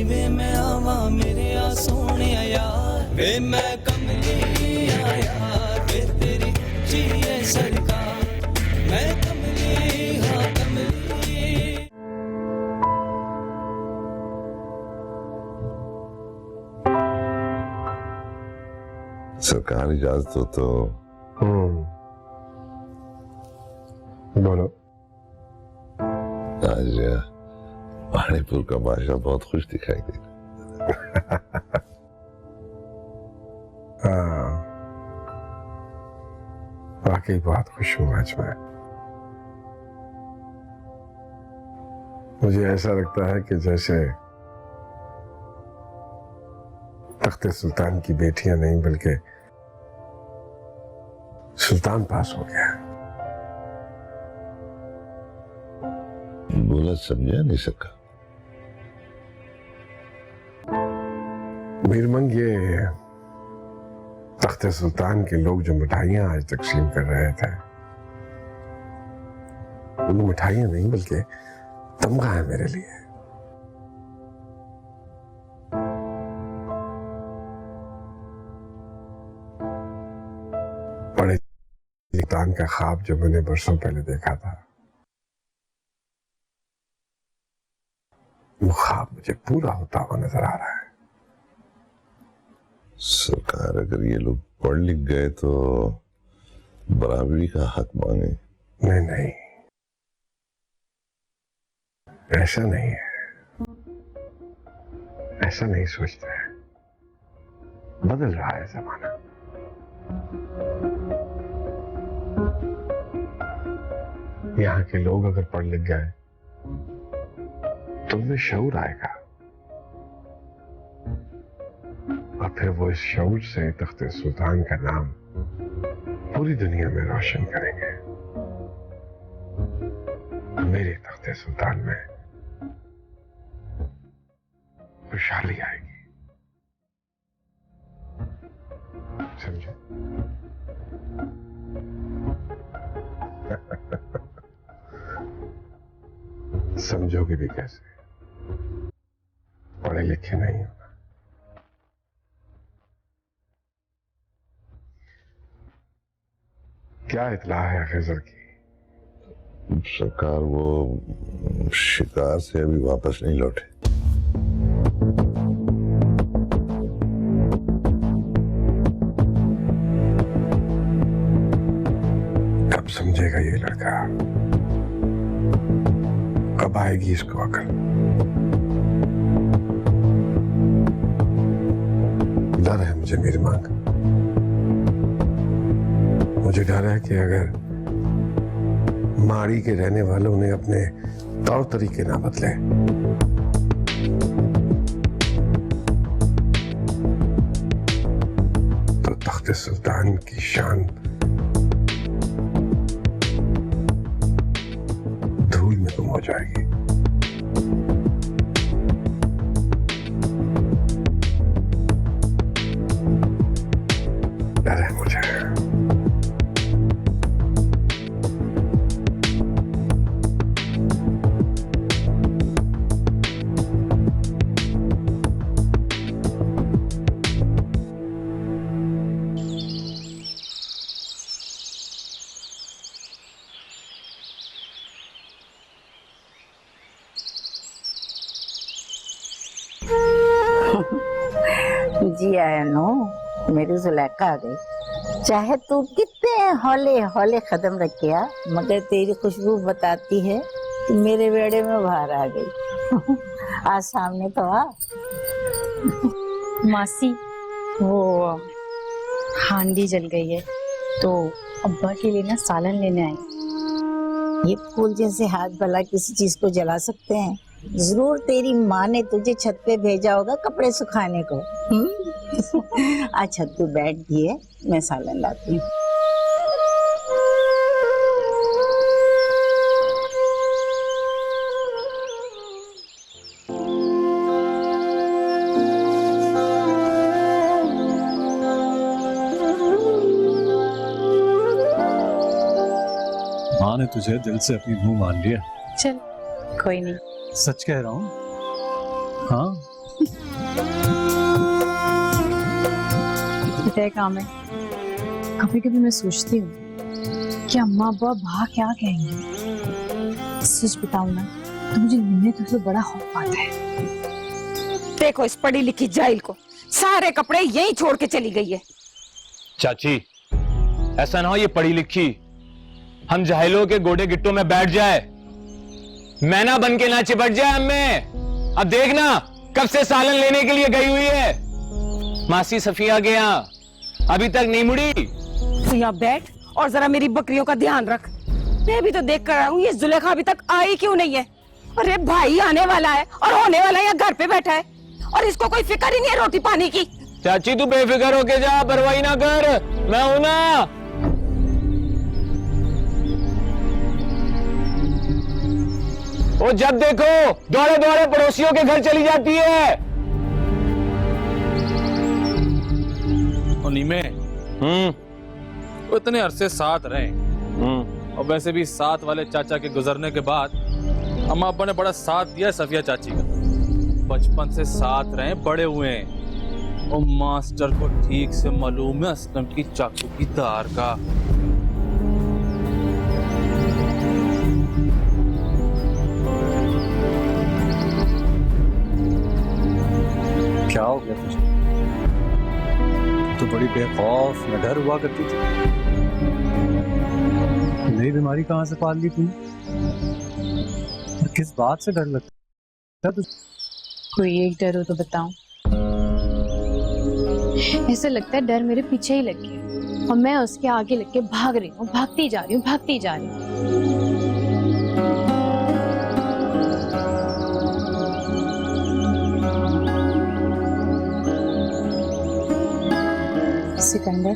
वे मैं आवा मेरे आ सोने यार वे मैं कमली आया वे तेरी जिए सरकार मैं कमली हाँ कमली। सरकार इजाजत हो तो बोलो। आज पानीपुर का बादशाह बहुत खुश दिखाई दे हाँ, वाकई बहुत खुश हूँ आज मैं। मुझे ऐसा लगता है कि जैसे तख्ते सुल्तान की बेटियां नहीं बल्कि सुल्तान पास हो गया। बोला समझा नहीं सका। मीरमंग, ये तख्ते सुल्तान के लोग जो मिठाइयां आज तकसीम कर रहे थे, वो मिठाइयां नहीं बल्कि तमगा है मेरे लिए। बड़े सुल्तान का ख्वाब जो मैंने बरसों पहले देखा था, वो ख्वाब मुझे पूरा होता हुआ नजर आ रहा है। सरकार अगर ये लोग पढ़ लिख गए तो बराबरी का हक मांगे। नहीं नहीं, ऐसा नहीं है, ऐसा नहीं सोचते हैं। बदल रहा है जमाना। यहाँ के लोग अगर पढ़ लिख गए तो उनमें शऊर आएगा और फिर वो इस शऊर से तख्ते सुल्तान का नाम पूरी दुनिया में रोशन करेंगे। मेरे तख्ते सुल्तान में खुशहाली आएगी, समझे? समझोगे भी कैसे? पढ़े लिखे नहीं हो। क्या इत्ला है खिजर की? सरकार वो शिकार से अभी वापस नहीं लौटे। कब समझेगा ये लड़का? कब आएगी इसको अकल? डर है मुझे मेरी मांग। मुझे डर है कि अगर माड़ी के रहने वालों ने अपने तौर तरीके ना बदले तो तख्ते सुल्तान की शान धूल में गुम हो जाएगी। डर है मुझे। जी आया नो, मेरी जुलेखा आ गई। चाहे तू कितने हौले हौले कदम रखिया, मगर तेरी खुशबू बताती है कि मेरे बेड़े में बाहर आ गई। आज सामने तो आ। मासी, वो हांडी जल गई है तो अब्बा के लिए ना सालन लेने आई। ये फूल जैसे हाथ भला किसी चीज को जला सकते हैं? जरूर तेरी माँ ने तुझे छत पे भेजा होगा कपड़े सुखाने को। अच्छा तू बैठ दिए, मैं सालन लाती हूँ। माँ ने तुझे दिल से अपनी मुंह मान लिया। चल कोई नहीं। सच कह रहा हूँ। हाँ पता है काम है, कभी कभी मैं सोचती हूँ कि अम्मा अब्बा बाहर क्या कहेंगे। सच बताऊं ना तो मुझे निन्ने तुझसे बड़ा खौफ आता है। देखो इस पढ़ी लिखी जाहिल को, सारे कपड़े यहीं छोड़ के चली गई है। चाची ऐसा ना हो ये पढ़ी लिखी हम जाहिलों के गोडे गिट्टों में बैठ जाए, मैना बन के ना चिपट जाए हमें। अब देखना कब से सालन लेने के लिए गई हुई है मासी सफिया के यहाँ, अभी तक नहीं मुड़ी। तो यहाँ बैठ और जरा मेरी बकरियों का ध्यान रख। मैं भी तो देख कर आऊं ये जुलेखा अभी तक आई क्यों नहीं है। अरे भाई आने वाला है और होने वाला है, यहाँ घर पे बैठा है और इसको कोई फिक्र ही नहीं है रोटी पानी की। चाची तू बेफिक्र होके जा, परवाही ना कर, मैं हूं ना। वो जब देखो दौड़े दौड़े पड़ोसियों के घर चली जाती है। और नीमे वो इतने अरसे साथ रहे, और वैसे भी साथ वाले चाचा के गुजरने के बाद अम्मा अब्बा ने बड़ा साथ दिया सफिया चाची का। बचपन से साथ रहे, बड़े हुए हैं। और मास्टर को ठीक से मालूम है असलम की चाकू की धार का। क्या हो गया तुझे? तो बड़ी बेखौफ निडर हुआ करती थी, नई बीमारी कहाँ से पाल ली तूने? और किस बात से डर लगता है तुझे? कोई एक डर हो तो बताऊं। ऐसा लगता है डर मेरे पीछे ही लग गया और मैं उसके आगे लग के भाग रही हूँ, भागती जा रही हूँ, भागती जा रही हूँ। सिकंदर,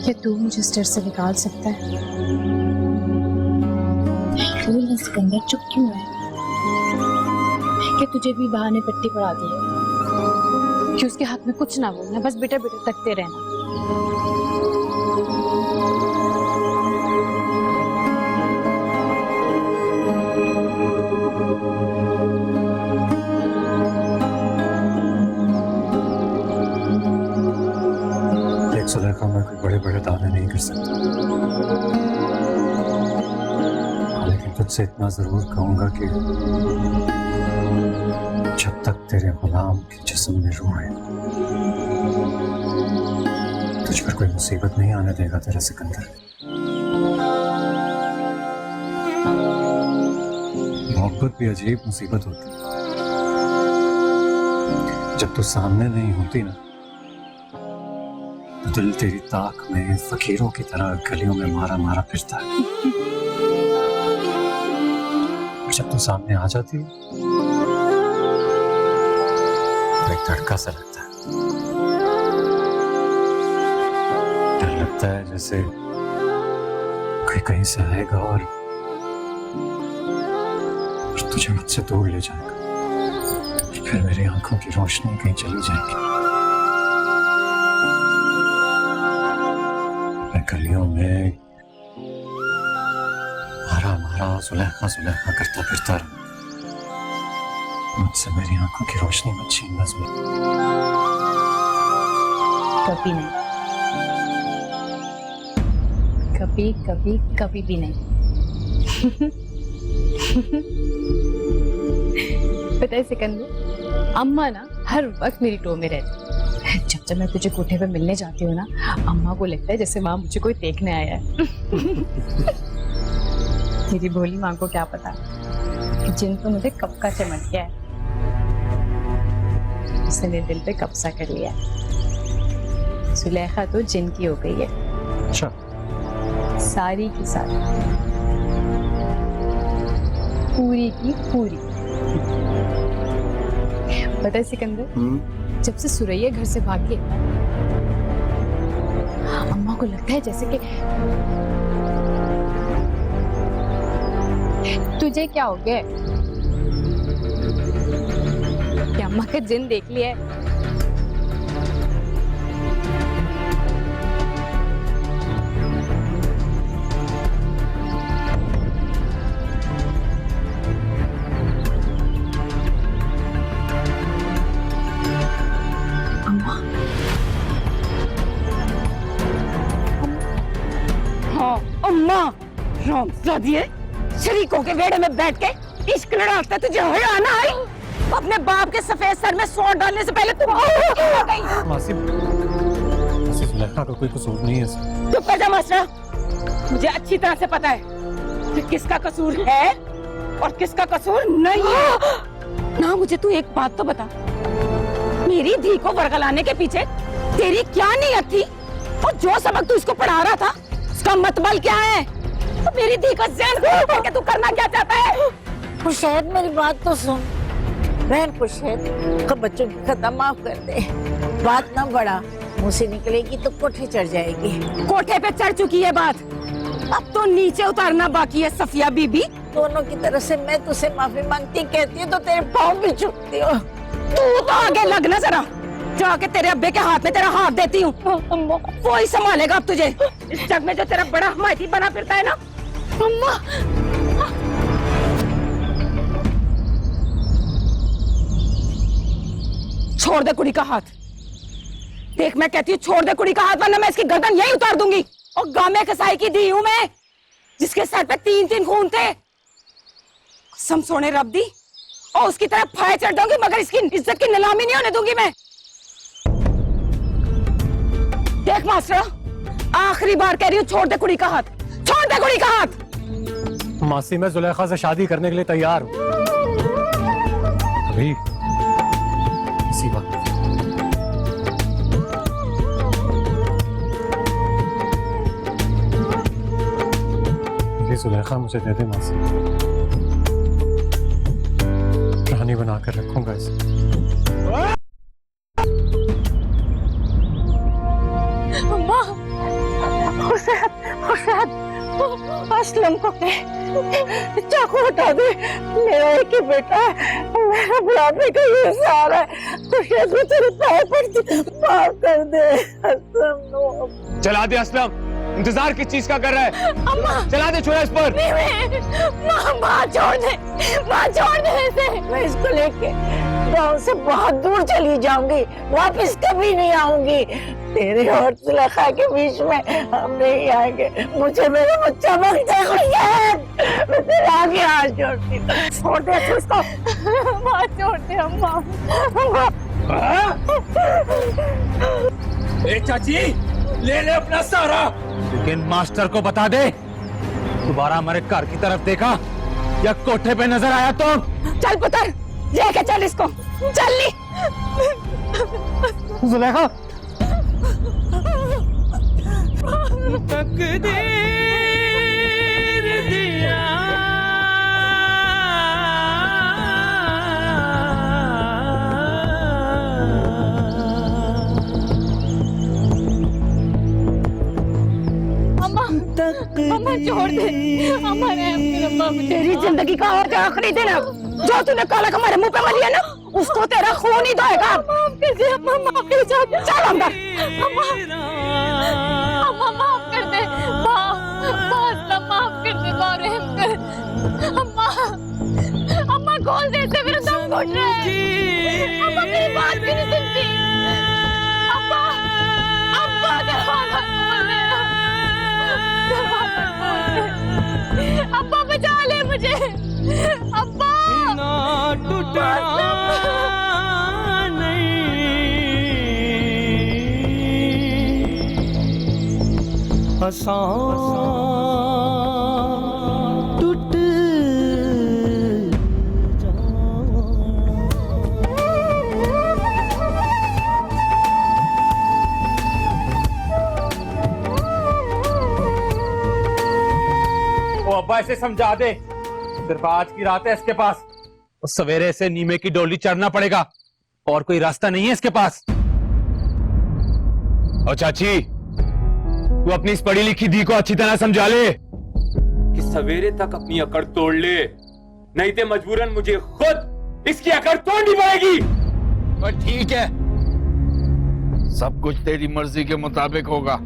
क्या तू मुझे इस डर से निकाल सकता है? बोल ना सिकंदर, चुप क्यों है? क्या तुझे भी बहाने पट्टी पड़ा दी है कि उसके हाथ में कुछ ना बोलना, बस बेटा बेटा तकते रहना? सुलेखा मैं कोई बड़े बड़े दावे नहीं कर सकता, लेकिन तुझसे इतना जरूर कहूंगा कि जब तक तेरे गुलाम के जिस्म में रूह है, तुझ पर कोई मुसीबत नहीं आने देगा तेरा सिकंदर। मोहब्बत भी अजीब मुसीबत होती है, जब तू सामने नहीं होती ना, दिल तेरी ताक में फकीरों की तरह गलियों में मारा मारा फिरता है। जब तू सामने आ जाती है तो एक धड़का सा लगता है, डर लगता है जैसे कोई कहीं से आएगा और तुझे मुझसे दूर ले जाएगा, फिर मेरी आंखों की रोशनी कहीं चली जाएगी। गलियों में मारा मारा सुलेखा सुलेखा करता फिरता रहूं, मुझसे मेरी आंखों की रोशनी मत छीन नज़्म। कभी नहीं, कभी कभी कभी भी नहीं। पता है सिकंदर, अम्मा ना हर वक्त मेरी टो में रहती। जब मैं तुझे कोठे पे मिलने जाती हूँ ना, अम्मा को लगता है जैसे माँ मुझे कोई देखने आया है। मेरी भोली माँ को क्या पता कि जिन तो मुझे कब का चमक गया है, उसने मेरे दिल पे कब्जा कर लिया है। सुलेखा तो जिन की हो गई है, अच्छा, सारी की सारी, पूरी की पूरी। पता है सिकंदर, जब से सुरैया घर से भाग गई, अम्मा को लगता है जैसे कि तुझे क्या हो गया? क्या अम्मा का जिन देख लिया है? हरामजादी है, शरीकों के वेड़े में बैठ के इश्क लड़ाता, तुझे हया ना आई? अपने बाप के सफेद सर में सौंठ डालने से पहले तुम आ गई। मासी जुलेखा का कोई कसूर नहीं है सर। चुप कर जा मास्टरा, मुझे अच्छी तरह से पता है कि किसका कसूर है और किसका कसूर नहीं है। ना मुझे तू एक बात तो बता, मेरी धी को वर्गलाने के पीछे तेरी क्या नीयत थी? और जो सबक तू इसको पढ़ा रहा था उसका मतबल क्या है? तो मेरी धी का ज़हन खोल करके तू करना क्या चाहता है? खुशहद मेरी बात तो सुन। बहन खुशहद को बच्चों की खता माफ कर दे, बात ना बढ़ा, मुंह से निकलेगी तो कोठे चढ़ जाएगी। कोठे पे चढ़ चुकी है बात, अब तो नीचे उतारना बाकी है सफिया बीबी। दोनों की तरफ से मैं तुझसे माफी मांगती, कहती हूँ तो तेरे पाँव भी छूटती हो। तू तो आगे लगना जरा, जाके तेरे अब्बे के हाथ में तेरा हाथ देती हूँ, वो ही संभालेगा अब तुझे। इस जग में जो तेरा बड़ा हमायती बना फिरता है ना। अम्मा छोड़ दे कुड़ी का हाथ, देख मैं कहती हूँ छोड़ दे कुड़ी का हाथ, वरना मैं इसकी गर्दन यही उतार दूंगी। और गामे कसाई की दी हूं मैं, जिसके सर पे 3-3 खून थे। कसम सोने रब दी, और उसकी तरफ फाय चढ़ दूंगी, मगर इसकी इज्जत की नीलामी नहीं होने दूंगी मैं। देख मास्टर, आखिरी बार कह रही हूँ छोड़ दे कुड़ी का हाथ, छोड़ दे कुड़ी का हाथ। मासी मैं जुलेखा से शादी करने के लिए तैयार हूँ, अभी इसी वक्त। मेरी जुलेखा मुझे दे दे मासी, कहानी बनाकर रखूंगा इसे। अम्मा, खुशहद, असलम को चाकू हटा दे, मेरा एक ही बेटा है, मेरा बुढ़ापे का ये सहारा है। खुशहद को तेरे पैर पर माफ कर दे। असलम चला दे असलम, इंतजार किस चीज का कर रहा है? अम्मा चला दे छोड़ा इस पर। माँ छोड़ दे, माँ छोड़ दे इसे। मैं इसको लेके गांव से बहुत दूर चली जाऊंगी, वापस कभी नहीं आऊंगी। तेरे और जुलेखा के बीच में हम नहीं आएंगे, मुझे मेरा बच्चा मांगता है। मैं तेरे आगे हाथ जोड़ती हूँ, छोड़ दे तू इसको। माँ छोड़ दे अम्मा। ए चाची, ले ले अपना सहारा, लेकिन मास्टर को बता दे दोबारा हमारे घर की तरफ देखा या कोठे पे नजर आया तो। चल पुत्र, लेके चल इसको, चल ली। जुलेखा तकदीर दिया अम्मा छोड़ दे, अम्मा तेरी जिंदगी का आज आखिरी दिन है। जो तूने काला हमारे मुंह पे मलिया ना, उसको तेरा खून ही धोएगा। माफ कर दे अम्मा, माफ कर दे। चल अंदर। अम्मा माफ कर दे, माफ कर दे, रहम कर। अम्मा खोल दे, इसे मेरा दम घुट रहा है। अम्मा मेरी बात भी नहीं सुनती। अम्मा दरवाजा खोल दे, अब्बा बचा ले मुझे, अब्बा। टूटा नहीं आसान टूट अब्बा इसे समझा दे, सिर्फ आज की रात है इसके पास, और सवेरे से नीमे की डोली चढ़ना पड़ेगा, और कोई रास्ता नहीं है इसके पास। और चाची, तू अपनी इस पढ़ी लिखी दी को अच्छी तरह समझा ले कि सवेरे तक अपनी अकड़ तोड़ ले, नहीं तो मजबूरन मुझे खुद इसकी अकड़ तोड़नी पड़ेगी। पर ठीक है, सब कुछ तेरी मर्जी के मुताबिक होगा।